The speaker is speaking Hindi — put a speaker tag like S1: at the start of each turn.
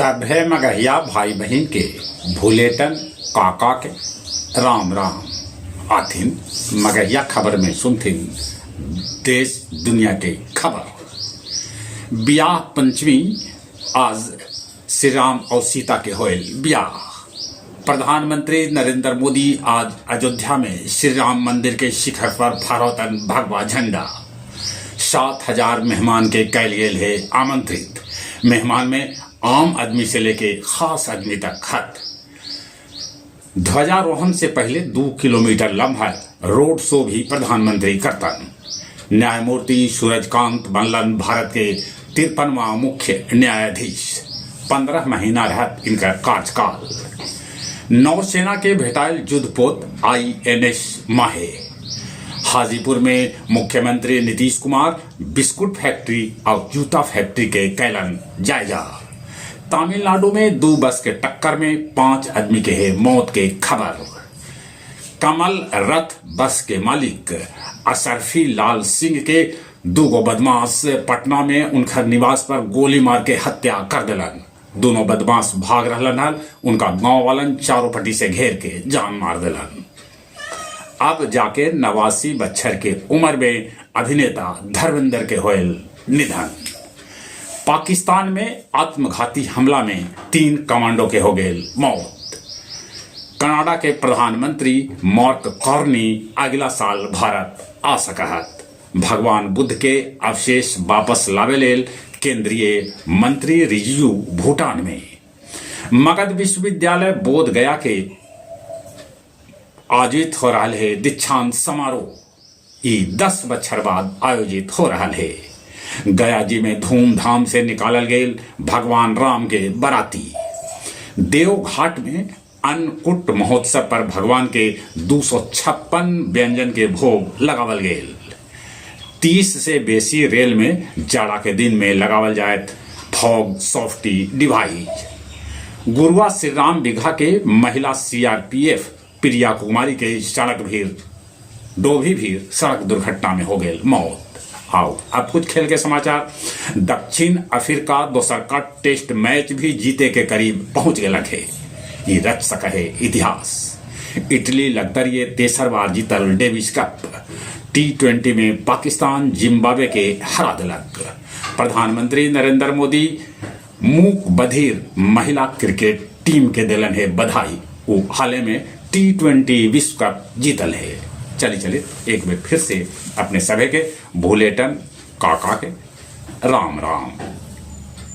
S1: सभे मगहिया भाई बहन के भूलेटन काका के राम राम आथिन मगहिया खबर में सुनथिन देश दुनिया के खबर। ब्याह पंचमी आज श्री राम और सीता के होयल ब्याह। प्रधानमंत्री नरेंद्र मोदी आज अयोध्या में श्री राम मंदिर के शिखर पर फहरौतन भगवा झंडा। 7,000 मेहमान के कैल गेल है आमंत्रित। मेहमान में आम आदमी से लेके खास आदमी तक खत। ध्वजारोहण से पहले 2 किलोमीटर लंबा रोड शो भी प्रधानमंत्री करतन। न्यायमूर्ति सूरजकांत बनलन भारत के 53वां मुख्य न्यायाधीश। 15 महीना रहत इनका कार्यकाल। नौसेना के भेटाइल युद्धपोत INS माहे। हाजीपुर में मुख्यमंत्री नीतीश कुमार बिस्कुट फैक्ट्री और जूता फैक्ट्री के कैलन जायजा। तमिलनाडु में 2 बस के टक्कर में 5 आदमी के है मौत के खबर। कमल रथ बस के मालिक अशरफी लाल सिंह के 2 बदमाश पटना में उनका निवास पर गोली मार के हत्या कर दिलन। दोनों बदमाश भाग रहलन हल। उनका गांव वालन चारों पट्टी से घेर के जान मार दिलन। अब जाके 89 बच्चर के उम्र में अभिनेता धर्मेंद्र के होयल निधन। पाकिस्तान में आत्मघाती हमला में 3 कमांडो के हो गए मौत। कनाडा के प्रधानमंत्री मार्क कार्नी अगला साल भारत आ सकत। भगवान बुद्ध के अवशेष वापस लावे लेल केंद्रीय मंत्री रिजिजू भूटान में। मगध विश्वविद्यालय बोध गया के आयोजित हो रहा है दीक्षांत समारोह। ये 10 बछर बाद आयोजित हो रहा है। गया जी में धूमधाम से निकालल गए भगवान राम के बराती। देवघाट में अन्नकूट महोत्सव पर भगवान के 256 व्यंजन के भोग लगावल गए। 30 से बेसी रेल में जाड़ा के दिन में लगावल जाए फॉग सॉफ्टी डिवाइस। गुरुआ श्री राम बिघा के महिला CRPF प्रिया कुमारी के सड़क भीड़ डोभी भीड़ सड़क दुर्घटना में हो गई मौत। आओ अब कुछ खेल के समाचार। दक्षिण अफ्रीका दोसर का टेस्ट मैच भी जीते के करीब पहुंच गए है। ये रच सका है इतिहास। इटली लगतर ये 3 बार जीतल डेविस कप। T20 में पाकिस्तान जिम्बाब्वे के हरा दिलक। प्रधानमंत्री नरेंद्र मोदी मूक बधिर महिला क्रिकेट टीम के दिलन है बधाई। वो हाल में T20 विश्व कप जीतल है। चलिए एक बार फिर से अपने सभी के भूलेटन काका के राम राम।